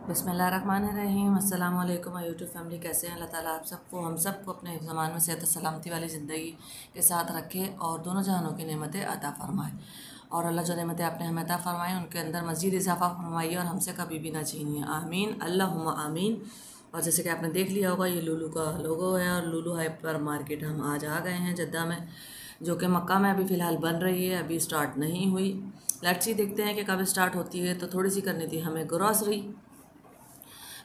बिस्मिल्लाहिर्रहमानिर्रहीम। अस्सलाम वालेकुम यूट्यूब फैमिली, कैसे हैं? अल्लाह ताला आप सबको हम सबको अपने ज़मान में सेहत सलामती वाली ज़िंदगी के साथ रखे और दोनों जहानों की नेमतें अता फ़रमाए। और अल्लाह जो नेमतें आपने हमें अता फ़रमाएँ उनके अंदर मज़ीद इजाफ़ा फ़रमाइए और हमसे कभी भी ना छीनिए, आमीन अल्लाहुम्मा आमीन। और जैसे कि आपने देख लिया होगा, ये लुलु का लोगो है और लुलु हाइपर मार्केट हम आज आ गए हैं जद्दा में, जो कि मक्का में अभी फ़िलहाल बन रही है, अभी स्टार्ट नहीं हुई। लेट्स सी, देखते हैं कि कब स्टार्ट होती है। तो थोड़ी सी करनी थी हमें ग्रॉसरी,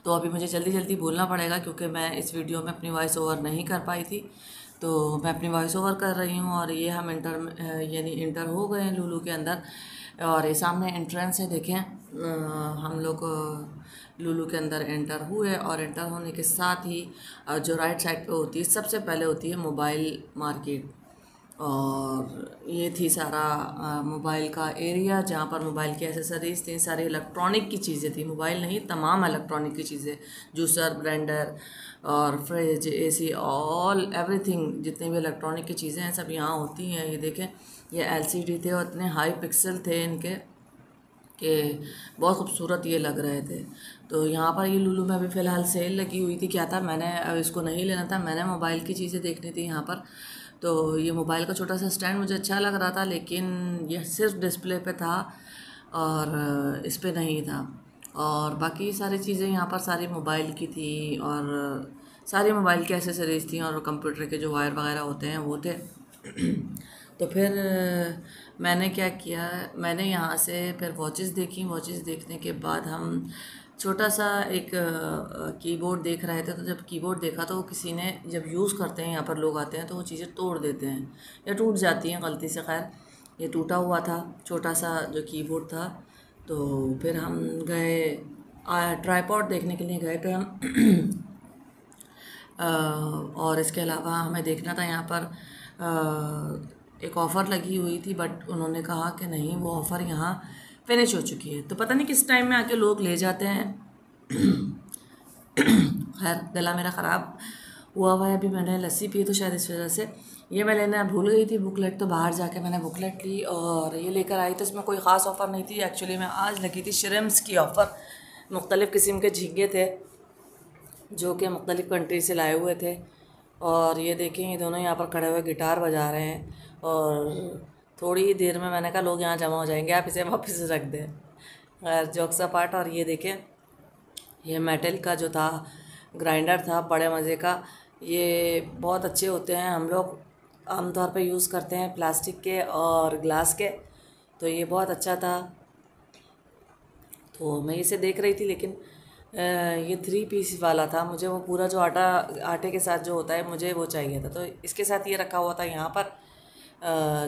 तो अभी मुझे जल्दी जल्दी बोलना पड़ेगा क्योंकि मैं इस वीडियो में अपनी वॉइस ओवर नहीं कर पाई थी, तो मैं अपनी वॉइस ओवर कर रही हूँ। और ये हम यानी इंटर हो गए हैं लुलु के अंदर, और ये सामने एंट्रेंस है, देखें। हम लोग लुलु के अंदर एंटर हुए और एंटर होने के साथ ही जो राइट साइड पे होती है, सबसे पहले होती है मोबाइल मार्केट। और ये थी सारा मोबाइल का एरिया, जहाँ पर मोबाइल की एसेसरीज थी, सारी इलेक्ट्रॉनिक की चीज़ें थी, मोबाइल नहीं तमाम इलेक्ट्रॉनिक की चीज़ें, जूसर, ब्लेंडर और फ्रिज, एसी, ऑल एवरीथिंग, जितनी भी इलेक्ट्रॉनिक की चीज़ें हैं सब यहाँ होती हैं। ये देखें, ये एलसीडी थे और इतने हाई पिक्सल थे इनके कि बहुत खूबसूरत ये लग रहे थे। तो यहाँ पर ये लुलु में अभी फ़िलहाल सेल लगी हुई थी। क्या था, मैंने अब इसको नहीं लेना था, मैंने मोबाइल की चीज़ें देखनी थी यहाँ पर। तो ये मोबाइल का छोटा सा स्टैंड मुझे अच्छा लग रहा था, लेकिन यह सिर्फ डिस्प्ले पे था और इस पे नहीं था। और बाकी सारी चीज़ें यहाँ पर सारी मोबाइल की थी और सारी मोबाइल की एसेसरीज थी और कंप्यूटर के जो वायर वगैरह होते हैं वो थे। तो फिर मैंने क्या किया, मैंने यहाँ से फिर वॉचेस देखी। वॉचेस देखने के बाद हम छोटा सा एक कीबोर्ड देख रहे थे। तो जब कीबोर्ड देखा तो किसी ने, जब यूज़ करते हैं यहाँ पर लोग आते हैं तो वो चीज़ें तोड़ देते हैं या टूट जाती हैं गलती से। खैर, ये टूटा हुआ था छोटा सा जो कीबोर्ड था। तो फिर हम गए, ट्राईपॉड देखने के लिए गए थे हम। और इसके अलावा हमें देखना था यहाँ पर एक ऑफ़र लगी हुई थी, बट उन्होंने कहा कि नहीं, वो ऑफ़र यहाँ फिनिश हो चुकी है। तो पता नहीं किस टाइम में आके लोग ले जाते हैं। खैर, गला मेरा ख़राब हुआ है, अभी मैंने लस्सी पी तो शायद इस वजह से ये मैं लेना भूल गई थी बुकलेट। तो बाहर जाके मैंने बुकलेट ली और ये लेकर आई। तो इसमें कोई ख़ास ऑफ़र नहीं थी एक्चुअली में, आज लगी थी श्रिम्प्स की ऑफ़र। मुख्तलिफ़ किस्म के झींगे थे जो कि मुख्तलिफ़ कंट्री से लाए हुए थे। और ये देखें, ये दोनों यहाँ पर खड़े हुए गिटार बजा रहे हैं और थोड़ी ही देर में मैंने कहा लोग यहाँ जमा हो जाएंगे, आप इसे वापस रख दें। खैर, जोक्स अपार्ट। और ये देखें, ये मेटल का जो था ग्राइंडर था, बड़े मज़े का। ये बहुत अच्छे होते हैं, हम लोग आमतौर पे यूज़ करते हैं प्लास्टिक के और ग्लास के। तो ये बहुत अच्छा था, तो मैं इसे देख रही थी। लेकिन ये 3 पीस वाला था, मुझे वो पूरा जो आटे के साथ जो होता है मुझे वो चाहिए था। तो इसके साथ ये रखा हुआ था यहाँ पर,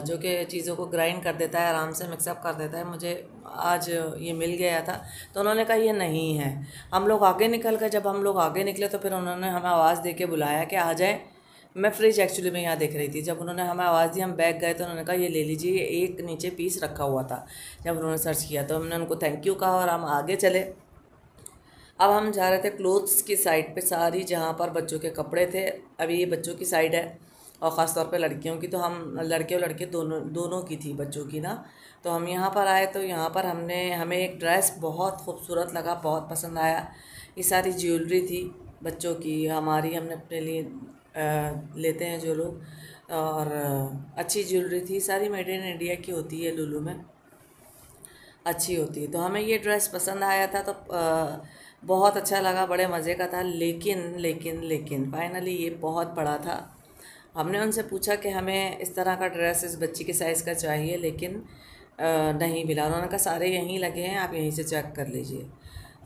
जो कि चीज़ों को ग्राइंड कर देता है, आराम से मिक्सअप कर देता है। मुझे आज ये मिल गया था, तो उन्होंने कहा ये नहीं है। हम लोग आगे निकल गए, जब हम लोग आगे निकले तो फिर उन्होंने हमें आवाज़ दे के बुलाया कि आ जाए। मैं फ्रिज एक्चुअली में यहाँ देख रही थी, जब उन्होंने हमें आवाज़ दी हम बैग गए तो उन्होंने कहा ये ले लीजिए, ये एक नीचे पीस रखा हुआ था। जब उन्होंने सर्च किया तो हमने उनको थैंक यू कहा और हम आगे चले। अब हम जा रहे थे क्लोथ्स की साइड पे, सारी जहाँ पर बच्चों के कपड़े थे। अभी ये बच्चों की साइड है और ख़ास तौर पे लड़कियों की, तो हम लड़के और लड़के दोनों दोनों की थी, बच्चों की ना। तो हम यहाँ पर आए तो यहाँ पर हमें एक ड्रेस बहुत खूबसूरत लगा, बहुत पसंद आया। ये सारी ज्वेलरी थी बच्चों की, हमारी हमने अपने लिए लेते हैं जो लोग। और अच्छी ज्वेलरी थी, सारी मेड इन इंडिया की होती है लुलु में, अच्छी होती है। तो हमें ये ड्रेस पसंद आया था, तो बहुत अच्छा लगा, बड़े मज़े का था। लेकिन लेकिन लेकिन फाइनली ये बहुत बड़ा था। हमने उनसे पूछा कि हमें इस तरह का ड्रेस इस बच्ची के साइज़ का चाहिए, लेकिन नहीं मिला। उन्होंने कहा सारे यहीं लगे हैं, आप यहीं से चेक कर लीजिए।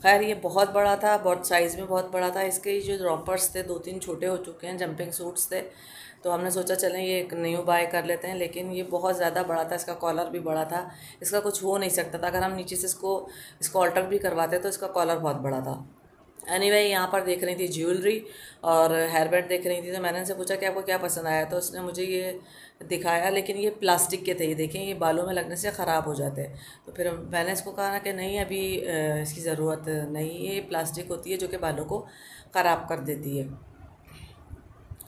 खैर, ये बहुत बड़ा था, बहुत साइज़ में बहुत बड़ा था। इसके जो रॉपर्स थे 2-3 छोटे हो चुके हैं, जंपिंग सूट्स थे। तो हमने सोचा चलें ये एक न्यू बाय कर लेते हैं, लेकिन ये बहुत ज़्यादा बड़ा था, इसका कॉलर भी बड़ा था, इसका कुछ हो नहीं सकता था। अगर हम नीचे से इसको ऑल्टर भी करवाते तो इसका कॉलर बहुत बड़ा था। एनीवे, यहाँ पर देख रही थी ज्वेलरी और हेयर बैंड देख रही थी। तो मैंने उनसे पूछा कि आपको क्या पसंद आया, तो उसने मुझे ये दिखाया, लेकिन ये प्लास्टिक के थे। ये देखें, ये बालों में लगने से ख़राब हो जाते हैं। तो फिर मैंने इसको कहा कि नहीं, अभी इसकी ज़रूरत नहीं है, ये प्लास्टिक होती है जो कि बालों को ख़राब कर देती है।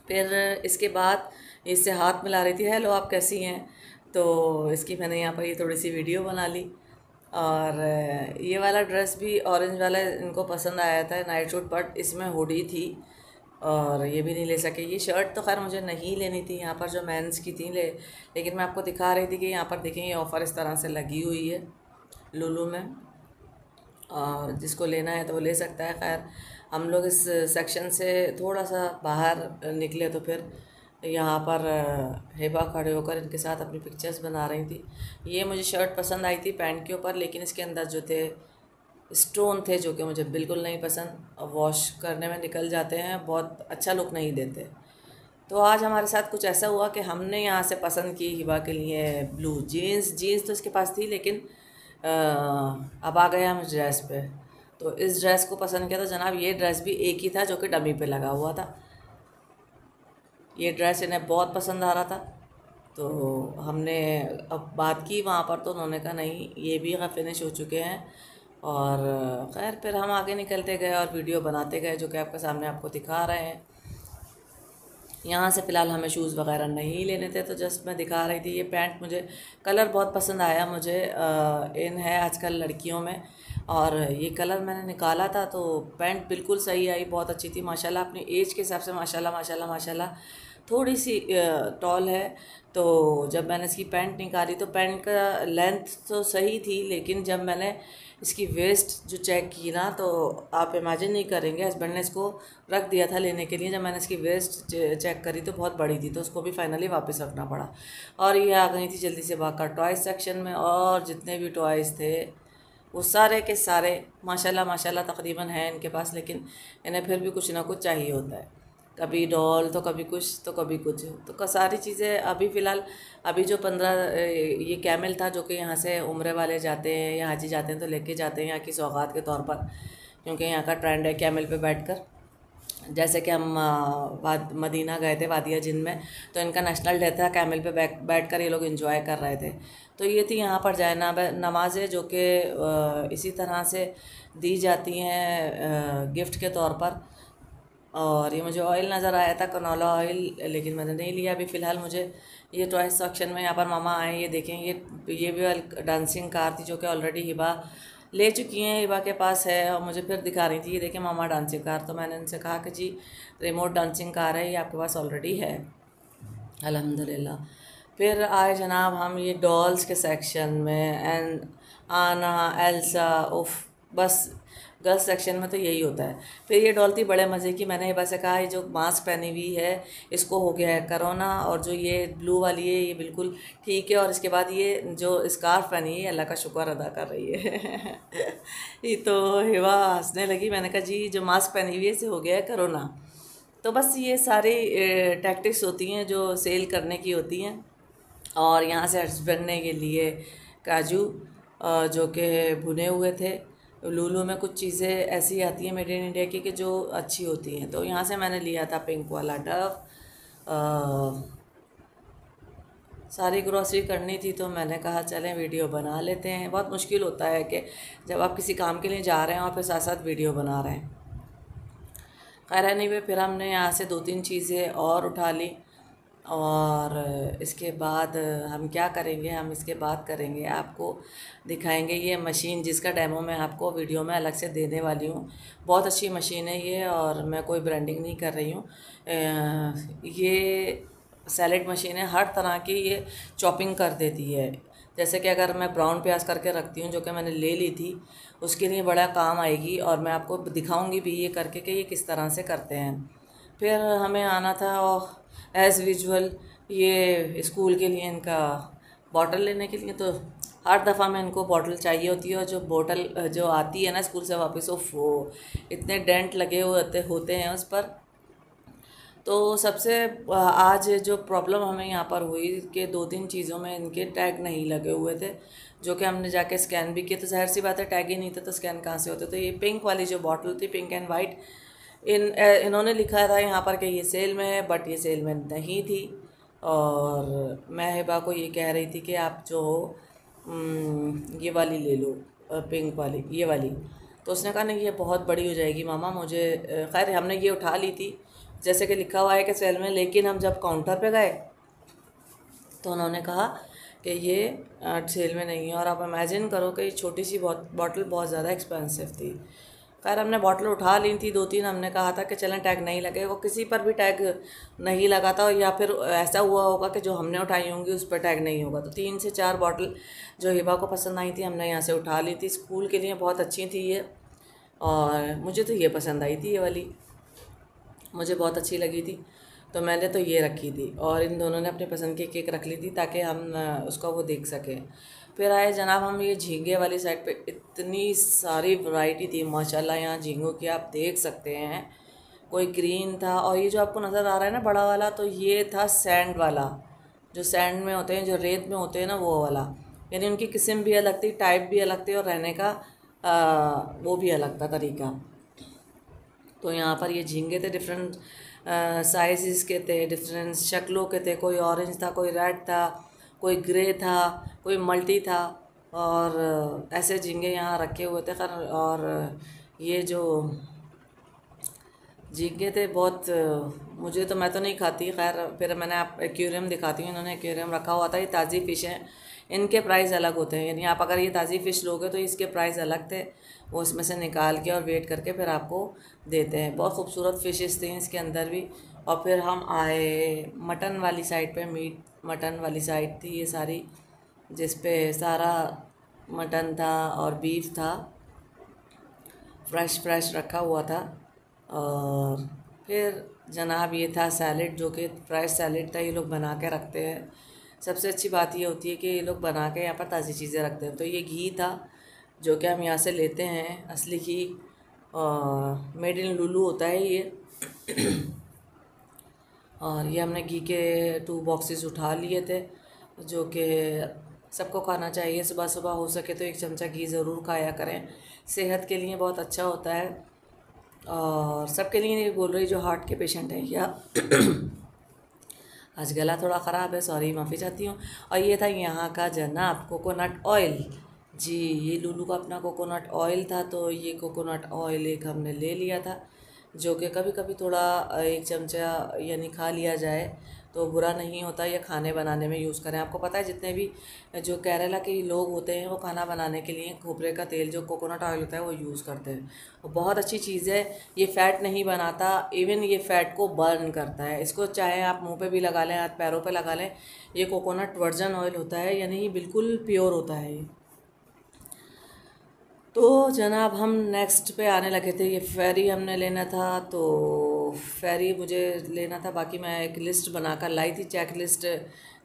फिर इसके बाद इससे हाथ मिला रही थी, हेलो आप कैसी हैं। तो इसकी मैंने यहाँ पर ये थोड़ी सी वीडियो बना ली और ये वाला ड्रेस भी ऑरेंज वाला इनको पसंद आया था नाइट सूट, बट इसमें हुडी थी और ये भी नहीं ले सके। ये शर्ट तो खैर मुझे नहीं लेनी थी यहाँ पर जो मेंस की थी, लेकिन मैं आपको दिखा रही थी कि यहाँ पर देखें ये ऑफ़र इस तरह से लगी हुई है लुलु में, और जिसको लेना है तो वो ले सकता है। खैर हम लोग इस सेक्शन से थोड़ा सा बाहर निकले तो फिर यहाँ पर हिबा खड़े होकर इनके साथ अपनी पिक्चर्स बना रही थी। ये मुझे शर्ट पसंद आई थी पैंट के ऊपर, लेकिन इसके अंदर जो थे स्टोन थे जो कि मुझे बिल्कुल नहीं पसंद, और वॉश करने में निकल जाते हैं, बहुत अच्छा लुक नहीं देते। तो आज हमारे साथ कुछ ऐसा हुआ कि हमने यहाँ से पसंद की हिबा के लिए ब्लू जीन्स तो इसके पास थी, लेकिन अब आ गए हम इस ड्रेस पे। तो इस ड्रेस को पसंद किया तो जनाब ये ड्रेस भी एक ही था जो कि डमी पे लगा हुआ था। ये ड्रेस इन्हें बहुत पसंद आ रहा था, तो हमने अब बात की वहाँ पर, तो उन्होंने कहा नहीं ये भी फिनिश हो चुके हैं। और खैर फिर हम आगे निकलते गए और वीडियो बनाते गए, जो कि आपके सामने आपको दिखा रहे हैं। यहाँ से फ़िलहाल हमें शूज़ वगैरह नहीं लेने थे, तो जस्ट मैं दिखा रही थी। ये पैंट मुझे कलर बहुत पसंद आया, मुझे इन है आजकल लड़कियों में, और ये कलर मैंने निकाला था तो पैंट बिल्कुल सही आई, बहुत अच्छी थी माशाल्लाह। अपनी एज के हिसाब से माशाल्लाह माशाल्लाह माशाल्लाह थोड़ी सी टॉल है। तो जब मैंने इसकी पैंट निकाली तो पैंट का लेंथ तो सही थी, लेकिन जब मैंने इसकी वेस्ट जो चेक की ना, तो आप इमेजिन नहीं करेंगे, हस्बैंड ने इसको रख दिया था लेने के लिए। जब मैंने इसकी वेस्ट चेक करी तो बहुत बड़ी थी, तो उसको भी फाइनली वापस रखना पड़ा। और ये आ गई थी जल्दी से भागकर टॉयज़ सेक्शन में, और जितने भी टॉयज़ थे वो सारे के सारे माशाल्लाह माशाल्लाह तकरीबन हैं इनके पास, लेकिन इन्हें फिर भी कुछ ना कुछ चाहिए होता है, कभी डॉल तो कभी कुछ तो कभी कुछ। तो सारी चीज़ें अभी फ़िलहाल अभी जो 15 ये कैमल था जो कि यहाँ से उम्रे वाले जाते हैं या हाजी जाते हैं तो लेके जाते हैं यहाँ की सौगात के तौर पर, क्योंकि यहाँ का ट्रेंड है कैमल पे बैठकर। जैसे कि हम मदीना गए थे वादिया जिन में, तो इनका नेशनल डे था, कैमल पे बैठ कर ये लोग एंजॉय कर रहे थे। तो ये थी यहाँ पर जाए नमाज़ें जो कि इसी तरह से दी जाती हैं गिफ्ट के तौर पर। और ये मुझे ऑयल नज़र आया था कनोला ऑयल, लेकिन मैंने नहीं लिया अभी फ़िलहाल। मुझे ये टॉय सेक्शन में यहाँ पर मामा आए, ये देखें ये भी डांसिंग कार थी जो कि ऑलरेडी हिबा ले चुकी हैं, हिबा के पास है, और मुझे फिर दिखा रही थी ये देखें मामा डांसिंग कार। तो मैंने इनसे कहा कि जी रिमोट डांसिंग कार है, ये आपके पास ऑलरेडी है अल्हम्दुलिल्लाह। फिर आए जनाब हम ये डॉल्स के सेक्शन में, एंड आना एल्सा उफ, बस गर्ल्स सेक्शन में तो यही होता है। फिर ये डॉल थी बड़े मज़े की, मैंने हिबा से कहा ये जो मास्क पहनी हुई है इसको हो गया है कोरोना, और जो ये ब्लू वाली है ये बिल्कुल ठीक है, और इसके बाद ये जो स्कार्फ पहनी है अल्लाह का शुक्र अदा कर रही है। ये तो हिबा हंसने लगी, मैंने कहा जी जो मास्क पहनी हुई है इसे हो गया है कोरोना। तो बस ये सारी टैक्टिक्स होती हैं जो सेल करने की होती हैं। और यहाँ से हस्बैंड ने ये लिए काजू जो कि भुने हुए थे। लूलू में कुछ चीज़ें ऐसी आती हैं मेड इन इंडिया की कि जो अच्छी होती हैं, तो यहाँ से मैंने लिया था पिंक वाला डव। सारी ग्रॉसरी करनी थी तो मैंने कहा चलें वीडियो बना लेते हैं। बहुत मुश्किल होता है कि जब आप किसी काम के लिए जा रहे हैं और फिर साथ साथ वीडियो बना रहे हैं। खैर नहीं, फिर हमने यहाँ से 2-3 चीज़ें और उठा ली, और इसके बाद हम क्या करेंगे, हम इसके बाद करेंगे आपको दिखाएंगे ये मशीन जिसका डेमो मैं आपको वीडियो में अलग से देने वाली हूँ। बहुत अच्छी मशीन है ये, और मैं कोई ब्रांडिंग नहीं कर रही हूँ। ये सैलेड मशीन है, हर तरह की ये चॉपिंग कर देती है। जैसे कि अगर मैं ब्राउन प्याज करके रखती हूँ जो कि मैंने ले ली थी, उसके लिए बड़ा काम आएगी, और मैं आपको दिखाऊंगी भी ये करके कि ये किस तरह से करते हैं। फिर हमें आना था और एज़ यूजुअल ये स्कूल के लिए इनका बॉटल लेने के लिए, तो हर दफ़ा में इनको बॉटल चाहिए होती है, और जो बॉटल जो आती है ना स्कूल से वापस, वो इतने डेंट लगे हुए होते हैं उस पर। तो सबसे आज जो प्रॉब्लम हमें यहाँ पर हुई कि 2-3 चीज़ों में इनके टैग नहीं लगे हुए थे, जो कि हमने जाके स्कैन भी किए, तो ज़ाहिर सी बात है टैग ही नहीं था तो स्कैन कहाँ से होते। तो ये पिंक वाली जो बॉटल थी, पिंक एंड वाइट, इन्होंने लिखा था यहाँ पर कि ये सेल में है, बट ये सेल में नहीं थी। और मैं हिबा को ये कह रही थी कि आप जो ये वाली ले लो, पिंक वाली, ये वाली। तो उसने कहा नहीं ये बहुत बड़ी हो जाएगी मामा मुझे। खैर हमने ये उठा ली थी जैसे कि लिखा हुआ है कि सेल में, लेकिन हम जब काउंटर पे गए तो उन्होंने कहा कि ये सेल में नहीं है। और आप इमेजिन करो कि ये छोटी सी बॉटल बहुत ज़्यादा एक्सपेंसिव थी। खैर हमने बॉटल उठा ली थी 2-3, हमने कहा था कि चलें टैग नहीं लगे, वो किसी पर भी टैग नहीं लगा था, या फिर ऐसा हुआ होगा कि जो हमने उठाई होंगी उस पर टैग नहीं होगा। तो 3 से 4 बॉटल जो हिबा को पसंद आई थी हमने यहाँ से उठा ली थी। स्कूल के लिए बहुत अच्छी थी ये, और मुझे तो ये पसंद आई थी, ये वाली मुझे बहुत अच्छी लगी थी, तो मैंने तो ये रखी थी। और इन दोनों ने अपनी पसंद की केक रख ली थी ताकि हम उसका वो देख सकें। फिर आए जनाब हम ये झींगे वाली साइड पे, इतनी सारी वैरायटी थी माशाल्लाह यहाँ झींगों की, आप देख सकते हैं। कोई ग्रीन था, और ये जो आपको नज़र आ रहा है ना बड़ा वाला, तो ये था सैंड वाला, जो सैंड में होते हैं, जो रेत में होते हैं ना, वो वाला। यानी उनकी किस्म भी अलग थी, टाइप भी अलग थे, और रहने का वो भी अलग था तरीका। तो यहाँ पर ये झींगे थे, डिफरेंट साइज़ के थे, डिफरेंट शक्लों के थे। कोई ऑरेंज था, कोई रेड था, कोई ग्रे था, कोई मल्टी था, और ऐसे झींगे यहाँ रखे हुए थे। खैर और ये जो झींगे थे बहुत, मुझे तो, मैं तो नहीं खाती। खैर फिर मैंने आप एक्वेरियम दिखाती हूँ, इन्होंने एक्वेरियम रखा हुआ था। ये ताज़ी फ़िश हैं, इनके प्राइस अलग होते हैं। यानी आप अगर ये ताज़ी फ़िश लोगे तो इसके प्राइस अलग थे, वो इसमें से निकाल के और वेट करके फिर आपको देते हैं। बहुत खूबसूरत फ़िशेस थी इसके अंदर भी। और फिर हम आए मटन वाली साइड पे, मीट मटन वाली साइड थी ये सारी, जिस पे सारा मटन था और बीफ था, फ्रेश रखा हुआ था। और फिर जनाब ये था सैलेड, जो कि फ्रेश सैलेड था, ये लोग बना के रखते हैं। सबसे अच्छी बात ये होती है कि ये लोग बना के यहाँ पर ताज़ी चीज़ें रखते हैं। तो ये घी था जो कि हम यहाँ से लेते हैं, असली घी, मेड इन लुलु होता है ये। और ये हमने घी के 2 बॉक्सेस उठा लिए थे, जो कि सबको खाना चाहिए। सुबह सुबह हो सके तो 1 चमचा घी ज़रूर खाया करें, सेहत के लिए बहुत अच्छा होता है। और सबके लिए नहीं बोल रही, जो हार्ट के पेशेंट हैं या आज गला थोड़ा ख़राब है, सॉरी माफ़ी चाहती हूँ। और ये था यहाँ का जनाब कोकोनट ऑयल जी, ये लुलु का अपना कोकोनट ऑयल था। तो ये कोकोनट ऑयल एक हमने ले लिया था, जो कि कभी कभी थोड़ा 1 चमचा यानी खा लिया जाए तो बुरा नहीं होता, या खाने बनाने में यूज़ करें। आपको पता है जितने भी जो केरला के लोग होते हैं वो खाना बनाने के लिए खोपरे का तेल, जो कोकोनट ऑयल होता है, वो यूज़ करते हैं। वो बहुत अच्छी चीज़ है, ये फ़ैट नहीं बनाता, इवन ये फ़ैट को बर्न करता है। इसको चाहे आप मुंह पे भी लगा लें, हाथ पैरों पे लगा लें, ये कोकोनट वर्जन ऑयल होता है, यानी ये बिल्कुल प्योर होता है ये। तो जनाब हम नेक्स्ट पे आने लगे थे, ये फेरी हमने लेना था। तो फेरी मुझे लेना था, बाकी मैं एक लिस्ट बनाकर लाई थी, चेक लिस्ट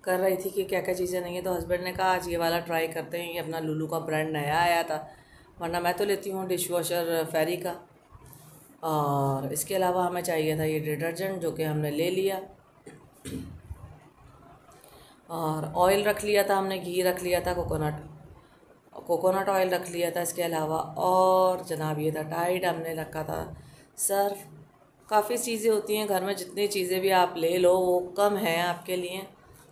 कर रही थी कि क्या क्या चीज़ें नहीं है। तो हस्बैंड ने कहा आज ये वाला ट्राई करते हैं, ये अपना लुलु का ब्रांड नया आया था, वरना मैं तो लेती हूँ डिश वॉशर फेरी का। और इसके अलावा हमें चाहिए था ये डिटर्जेंट, जो कि हमने ले लिया। और ऑयल रख लिया था हमने, घी रख लिया था, कोकोनट ऑयल रख लिया था इसके अलावा। और जनाब ये था टाइड, हमने रखा था सर्फ। काफ़ी चीज़ें होती हैं घर में, जितनी चीज़ें भी आप ले लो वो कम है आपके लिए,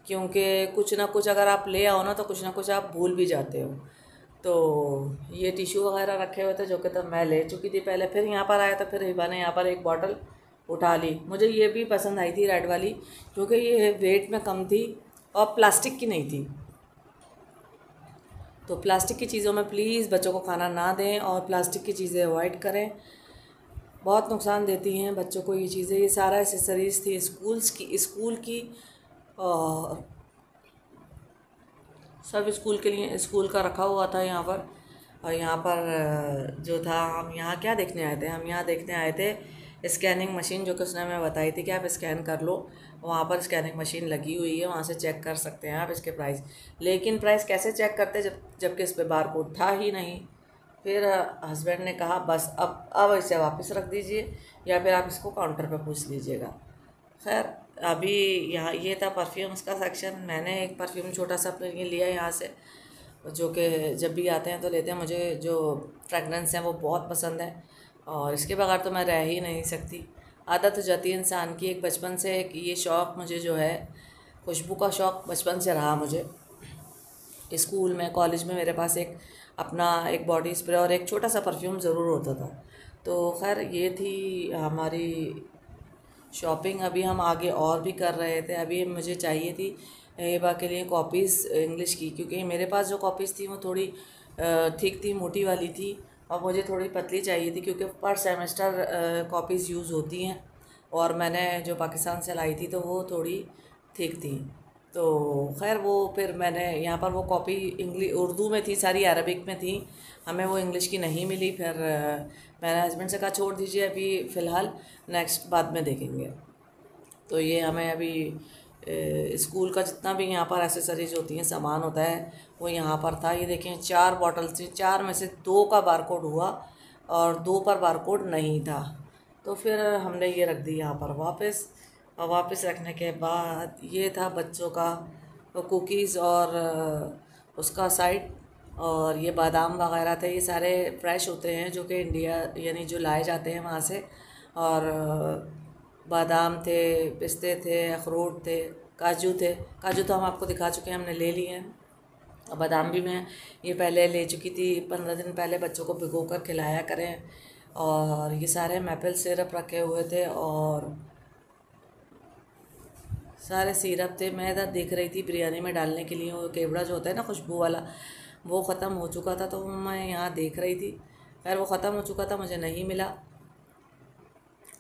क्योंकि कुछ ना कुछ अगर आप ले आओ ना तो कुछ ना कुछ आप भूल भी जाते हो। तो ये टिश्यू वगैरह रखे हुए थे, जो कि तब मैं ले चुकी थी पहले। फिर यहाँ पर आया था, फिर हिबा ने यहाँ पर एक बॉटल उठा ली। मुझे ये भी पसंद आई थी रेड वाली, क्योंकि ये वेट में कम थी और प्लास्टिक की नहीं थी। तो प्लास्टिक की चीज़ों में प्लीज़ बच्चों को खाना ना दें, और प्लास्टिक की चीज़ें अवॉइड करें, बहुत नुकसान देती हैं बच्चों को ये चीज़ें। ये सारा एसेसरीज़ थी स्कूल की, और सब स्कूल के लिए, स्कूल का रखा हुआ था यहाँ पर। और यहाँ पर जो था, हम यहाँ क्या देखने आए थे, हम यहाँ देखने आए थे स्कैनिंग मशीन, जो कि उसने हमें बताई थी कि आप स्कैन कर लो। वहाँ पर स्कैनिंग मशीन लगी हुई है, वहाँ से चेक कर सकते हैं आप इसके प्राइस। लेकिन प्राइस कैसे चेक करते जबकि इस पर बार कोड था ही नहीं। फिर हस्बैंड ने कहा बस अब इसे वापस रख दीजिए, या फिर आप इसको काउंटर पर पूछ लीजिएगा। खैर अभी यहाँ ये था परफ्यूम्स का सेक्शन। मैंने एक परफ्यूम छोटा सा अपने लिए लिया यहाँ से, जो कि जब भी आते हैं तो लेते हैं। मुझे जो फ्रेगरेंस है वो बहुत पसंद है, और इसके बगैर तो मैं रह ही नहीं सकती। आदत हो जाती है इंसान की, एक बचपन से एक ये शौक़ मुझे जो है, खुशबू का शौक़ बचपन से रहा मुझे। स्कूल में, कॉलेज में मेरे पास एक बॉडी स्प्रे और एक छोटा सा परफ्यूम ज़रूर होता था। तो खैर ये थी हमारी शॉपिंग। अभी हम आगे और भी कर रहे थे। अभी मुझे चाहिए थी हिबा के लिए कॉपीज़ इंग्लिश की, क्योंकि मेरे पास जो कॉपीज़ थी वो थोड़ी ठीक थी, मोटी वाली थी, और मुझे थोड़ी पतली चाहिए थी क्योंकि पर सेमेस्टर कॉपीज़ यूज़ होती हैं, और मैंने जो पाकिस्तान से लाई थी तो वो थोड़ी ठीक थी। तो खैर वो फिर मैंने यहाँ पर वो कॉपी इंग्लिश उर्दू में थी, सारी अरबिक में थी, हमें वो इंग्लिश की नहीं मिली। फिर मैंने हस्बैंड से कहा छोड़ दीजिए अभी फ़िलहाल, नेक्स्ट बाद में देखेंगे। तो ये हमें अभी स्कूल का जितना भी यहाँ पर एसेसरीज होती हैं, सामान होता है, वो यहाँ पर था। ये देखें 4 बॉटल्स थी, 4 में से 2 का बारकोड हुआ और 2 पर बारकोड नहीं था। तो फिर हमने ये रख दी यहाँ पर वापस, और वापस रखने के बाद ये था बच्चों का कुकीज़ और उसका साइड, और ये बादाम वगैरह थे, ये सारे फ्रेश होते हैं जो कि इंडिया यानी जो लाए जाते हैं वहाँ से। और बादाम थे, पिस्ते थे, अखरोट थे, काजू थे। काजू तो हम आपको दिखा चुके हैं, हमने ले लिए हैं। और बादाम भी मैं ये पहले ले चुकी थी, 15 दिन पहले बच्चों को भिगो कर खिलाया करें। और ये सारे मैपल सिरप रखे हुए थे और सारे सिरप थे। मैं इधर देख रही थी बिरयानी में डालने के लिए वो केवड़ा जो होता है ना खुशबू वाला, वो ख़त्म हो चुका था, तो मैं यहाँ देख रही थी। खैर वो ख़त्म हो चुका था, मुझे नहीं मिला।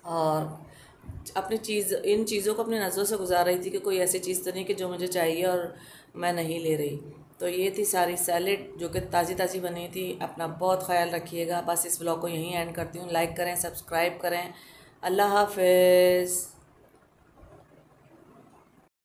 और अपनी चीज़ इन चीज़ों को अपनी नज़रों से गुजार रही थी कि कोई ऐसी चीज़ तो नहीं कि जो मुझे चाहिए और मैं नहीं ले रही। तो ये थी सारी सैलेड जो कि ताज़ी ताज़ी बनी थी। अपना बहुत ख्याल रखिएगा। बस इस व्लॉग को यहीं एंड करती हूँ। लाइक करें, सब्सक्राइब करें। अल्लाह हाफ़िज़।